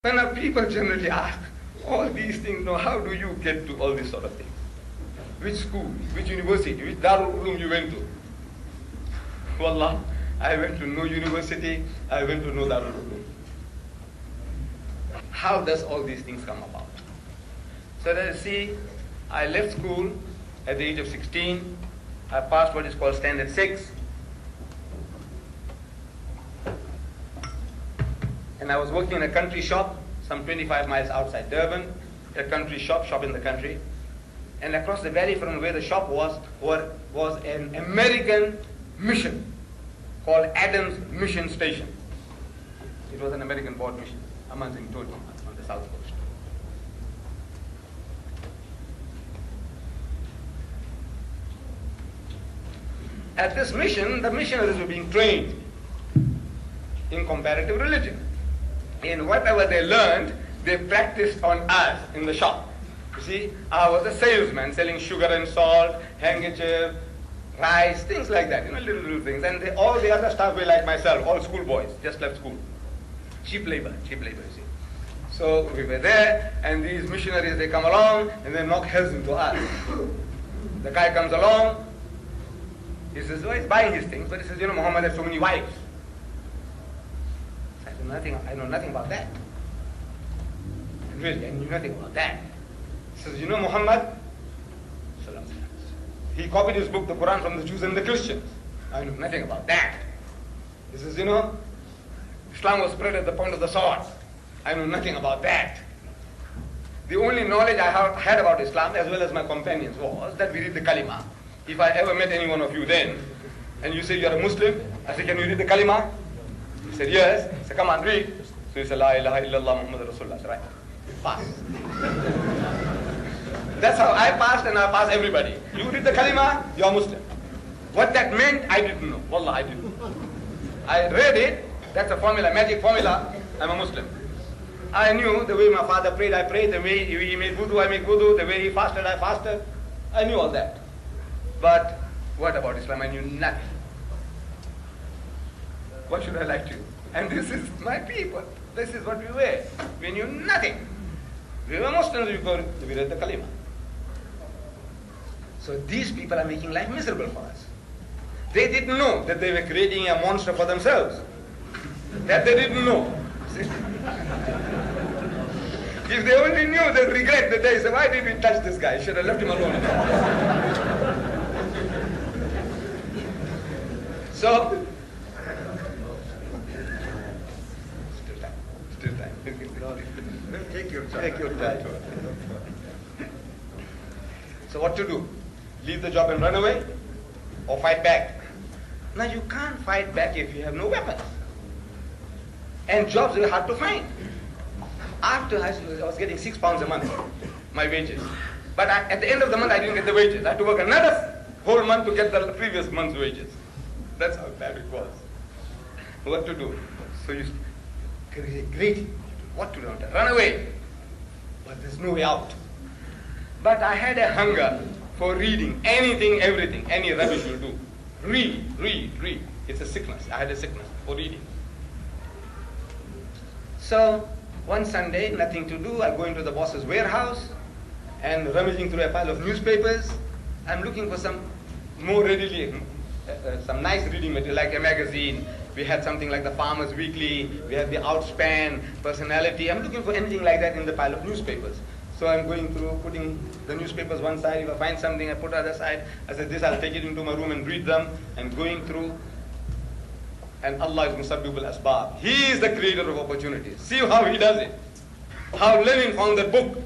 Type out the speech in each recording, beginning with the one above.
When people generally ask all these things, how do you get to all these sort of things? Which school, which university, which Darul Uloom you went to? Wallah, I went to no university, I went to no Darul Uloom. How does all these things come about? So that you see, I left school at the age of 16. I passed what is called Standard 6. And I was working in a country shop, some 25 miles outside Durban, a country shop in the country. And across the valley from where the shop was an American mission called Adams Mission Station. It was an American board mission, Amanzing Toji, on the south coast. At this mission, the missionaries were being trained in comparative religion. And whatever they learned, they practiced on us in the shop. You see, I was a salesman selling sugar and salt, handkerchief, rice, things like that, little things. And all the other staff were like myself, all schoolboys, just left school. Cheap labor, you see. So we were there, and these missionaries, they come along, and they knock heads into us. The guy comes along, he says, well, he's buying his things, but he says, Muhammad has so many wives. I know nothing about that. Really, I knew nothing about that. He says, Muhammad, he copied his book, the Quran, from the Jews and the Christians. I know nothing about that. He says, Islam was spread at the point of the sword. I know nothing about that. The only knowledge I had about Islam, as well as my companions, was that we read the Kalima. If I ever met any one of you then, and you say you're a Muslim, I say, can you read the Kalima? He said, yes. I said, come on, read. So he said, La ilaha illallah Muhammad Rasulullah. I said, right. Pass. That's how I passed, and I passed everybody. You read the Kalima, you're Muslim. What that meant, I didn't know. Wallah, I didn't know. I read it, that's a formula, magic formula, I'm a Muslim. I knew the way my father prayed, I prayed. The way he made wudu, I make wudu. The way he fasted, I fasted. I knew all that. But what about Islam? I knew nothing. What should I like to? And this is my people. This is what we were. We knew nothing. We were Muslims, we read the Kalima. So these people are making life miserable for us. They didn't know that they were creating a monster for themselves. That they didn't know. See? If they only knew, they'd regret that they say, why did we touch this guy? Should have left him alone. So, still time. Take your time. So what to do? Leave the job and run away? Or fight back? Now you can't fight back if you have no weapons. And jobs are hard to find. After high school, I was getting £6 a month, my wages. But at the end of the month, I didn't get the wages. I had to work another whole month to get the previous month's wages. That's how bad it was. What to do? So you great. What to do? Run away. But there's no way out. But I had a hunger for reading anything, everything, any rubbish will do. Read. It's a sickness. I had a sickness for reading. So one Sunday, nothing to do, I go into the boss's warehouse and rummaging through a pile of newspapers. I'm looking for some more readily, some nice reading material, like a magazine. We had something like the Farmer's Weekly, we had the Outspan, Personality. I'm looking for anything like that in the pile of newspapers. So I'm going through, putting the newspapers one side. If I find something, I put the other side. I said, this, I'll take it into my room and read them. And going through. And Allah is Musabbibul Asbab. He is the creator of opportunities. See how he does it. How Lenin found that book.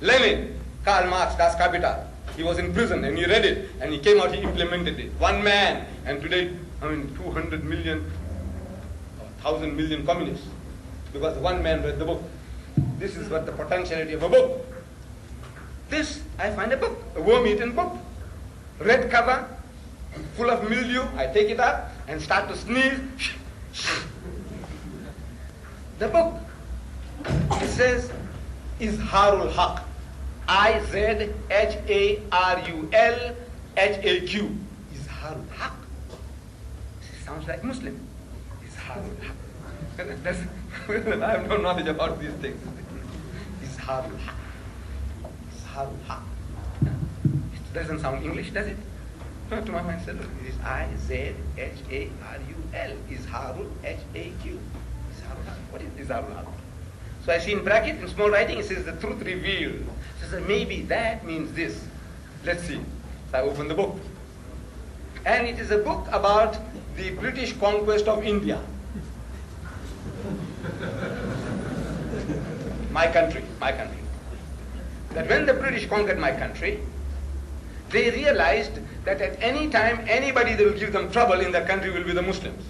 Lenin, Karl Marx, Das Kapital. He was in prison and he read it. And he came out, he implemented it. One man. And today, 200 million, 1,000 million communists. Because one man read the book. This is what the potentiality of a book. This, I find a book, a worm-eaten book. Red cover, full of mildew. I take it up and start to sneeze. The book, it says, Izharul Haq. IZHARULHAQ. Izharul Haq. Sounds like Muslim. Izharul Haq. That's I have no knowledge about these things. Izharul Haq. Izharul Haq. It doesn't sound English, does it? No, to my mind, it is I-Z-H-A-R-U-L. Izharul H-A-Q. Izharul Haq. What is Izharul Haq? So I see in bracket, in small writing, it says the truth revealed. So maybe that means this. Let's see. So I open the book. And it is a book about the British conquest of India. My country. That when the British conquered my country, they realized that at any time, anybody that will give them trouble in their country will be the Muslims.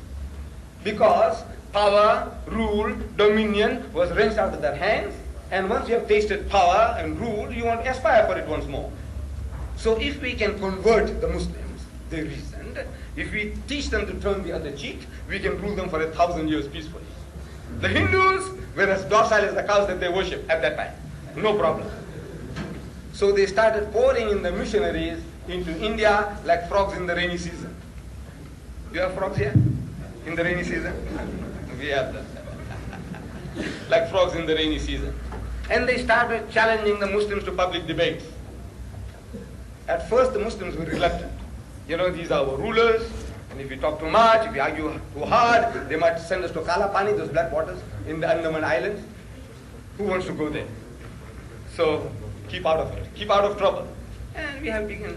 Because power, rule, dominion was wrenched out of their hands, and once you have tasted power and rule, you want to aspire for it once more. So if we can convert the Muslims, they reasoned, if we teach them to turn the other cheek, we can rule them for 1,000 years peacefully. The Hindus were as docile as the cows that they worship at that time. No problem. So they started pouring in the missionaries into India like frogs in the rainy season. Do you have frogs here? In the rainy season? We have them. Like frogs in the rainy season. And they started challenging the Muslims to public debates. At first the Muslims were reluctant. You know, these are our rulers, and if we talk too much, if we argue too hard, they might send us to Kala Pani, those black waters in the Andaman Islands. Who wants to go there? So keep out of it. Keep out of trouble. And we have been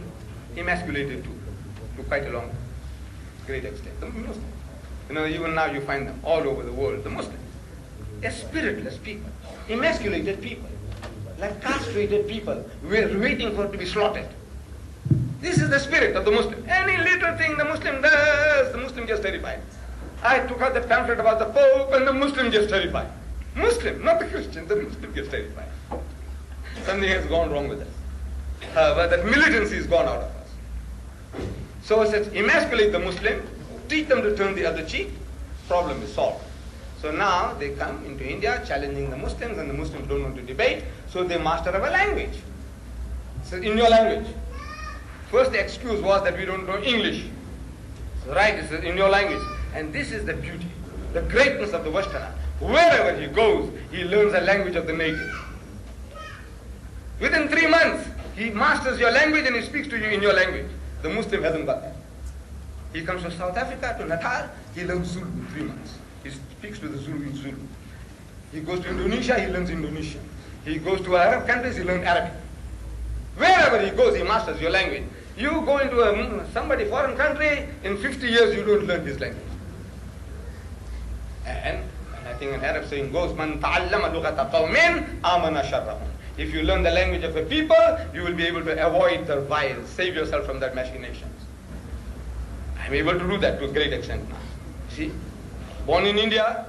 emasculated too, to quite a long, great extent. The Muslims. You know, even now you find them all over the world, the Muslims. They're spiritless people, emasculated people, like castrated people. We're waiting for it to be slaughtered. This is the spirit of the Muslim. Any little thing the Muslim does, the Muslim gets terrified. I took out the pamphlet about the Pope and the Muslim gets terrified. Muslim, not the Christian, the Muslim gets terrified. Something has gone wrong with us. But that militancy has gone out of us. So it says, emasculate the Muslim, teach them to turn the other cheek, problem is solved. So now they come into India challenging the Muslims, and the Muslims don't want to debate, so they master our language. So in your language. First the excuse was that we don't know English. So right, it says in your language. And this is the beauty, the greatness of the Westerner. Wherever he goes, he learns the language of the native. Within 3 months, he masters your language and he speaks to you in your language. The Muslim hasn't got that. He comes to South Africa, to Natal, he learns Zulu in 3 months. He speaks to the Zulu in Zulu. He goes to Indonesia, he learns Indonesian. He goes to Arab countries, he learns Arabic. Wherever he goes, he masters your language. You go into somebody foreign country, in 50 years you don't learn his language. And I think an Arab saying goes, Man ta'allama lughata qawmin amana sharrahum. If you learn the language of a people, you will be able to avoid their vials, save yourself from their machinations. I'm able to do that to a great extent now. See? Born in India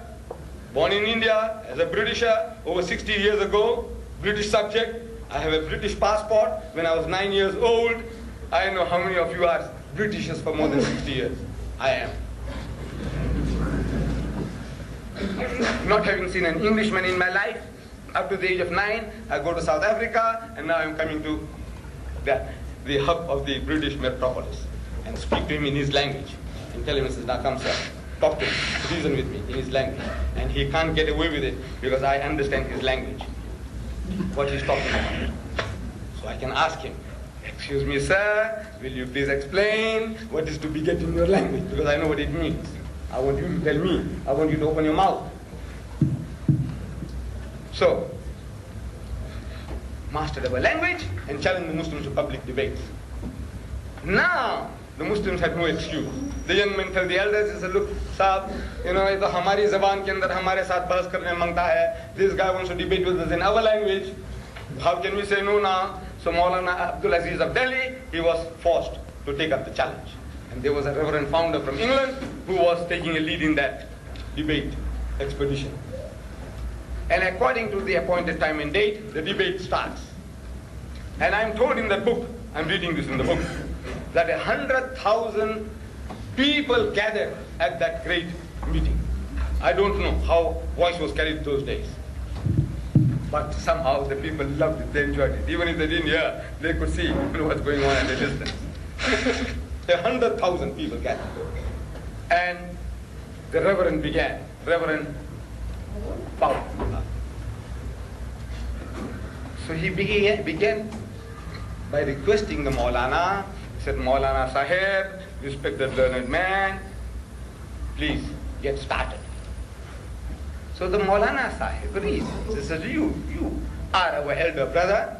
as a Britisher over 60 years ago, British subject. I have a British passport. When I was 9 years old, I know how many of you are Britishers for more than 60 years. I am. Not having seen an Englishman in my life, up to the age of 9, I go to South Africa, and now I'm coming to the hub of the British metropolis and speak to him in his language and tell him, now come sir, talk to him, reason with me in his language. And he can't get away with it because I understand his language, what he's talking about. So I can ask him, excuse me sir, will you please explain what is to beget in your language, because I know what it means. I want you to tell me, I want you to open your mouth. So, mastered our language and challenged the Muslims to public debates. Now, the Muslims had no excuse. The young men tell the elders, he said, look, Saab, you know, it's hamari zaban ke andar hamare saath bahas karne mangta hai. This guy wants to debate with us in our language. How can we say no now? So Maulana Abdul Aziz of Delhi, he was forced to take up the challenge. And there was a reverend founder from England who was taking a lead in that debate expedition. And according to the appointed time and date, the debate starts. And I'm told in that book, I'm reading this in the book, that 100,000 people gathered at that great meeting. I don't know how voice was carried those days. But somehow the people loved it, they enjoyed it. Even if they didn't hear, they could see what's going on at a distance. 100,000 people gathered. And the Reverend began. Reverend Power. So he began by requesting the Maulana. He said, Maulana Sahib, respected learned man, please get started. So the Maulana Sahib agrees. He says, you are our elder brother.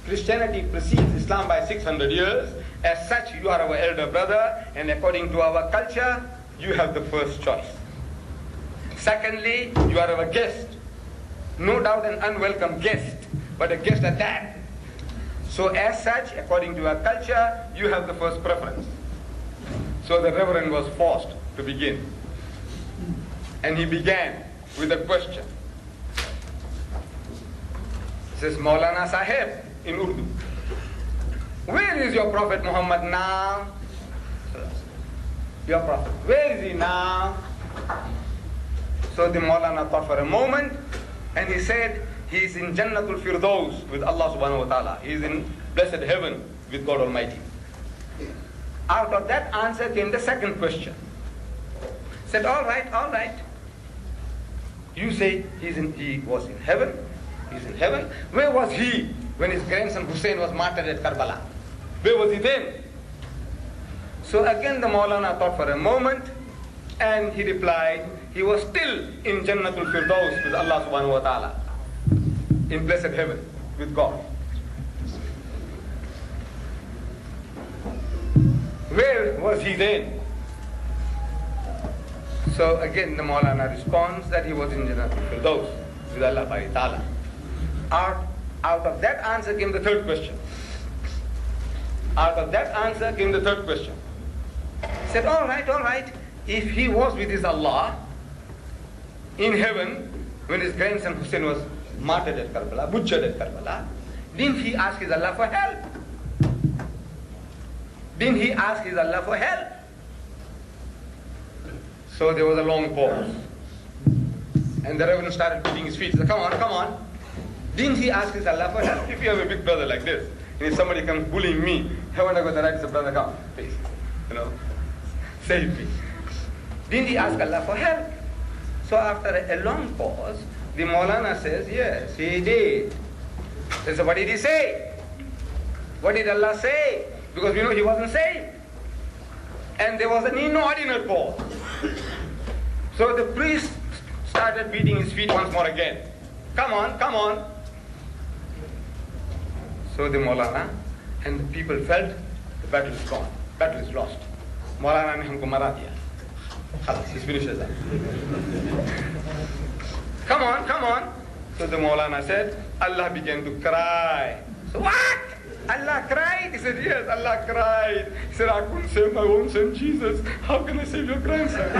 Christianity precedes Islam by 600 years. As such, you are our elder brother, and according to our culture, you have the first choice. Secondly, you are our guest. No doubt an unwelcome guest, but a guest at that. So as such, according to our culture, you have the first preference. So the Reverend was forced to begin. And he began with a question. He says, Maulana Sahib, in Urdu, where is your Prophet Muhammad now? Your Prophet, where is he now? So the Maulana thought for a moment, and he said, he is in Jannatul Firdaus with Allah subhanahu wa ta'ala. He is in blessed heaven with God Almighty. Out of that answer came the second question. He said, all right. You say he was in heaven. He's in heaven. Where was he when his grandson Hussein was martyred at Karbala? Where was he then? So again the Maulana thought for a moment, and he replied, he was still in Jannatul Firdaus with Allah subhanahu wa ta'ala, in blessed heaven with God. Where was he then? So again the Maulana responds that he was in Jannatul Firdaus with Allah subhanahu wa ta'ala. Out of that answer came the third question. He said, all right. If he was with his Allah in heaven when his grandson Hussein was martyred at Karbala, butchered at Karbala, didn't he ask his Allah for help? So there was a long pause. And the Reverend started beating his feet. He said, come on. Didn't he ask his Allah for help? If you have a big brother like this, and if somebody comes bullying me, haven't I got the right to say, brother, come, please, save me. Didn't he ask Allah for help? So after a long pause, the Maulana says, yes, he did. They said, what did he say? What did Allah say? Because we know he wasn't saved. And there was an inordinate pause. So the priest started beating his feet once more again. Come on. So the Maulana and the people felt the battle is gone. Battle is lost. Maulana ne humko mara diya. Khalas, he's finished that. Come on. So the Maulana said, Allah began to cry. So what? Allah cried? He said, yes, Allah cried. He said, I couldn't save my own son, Jesus. How can I save your grandson?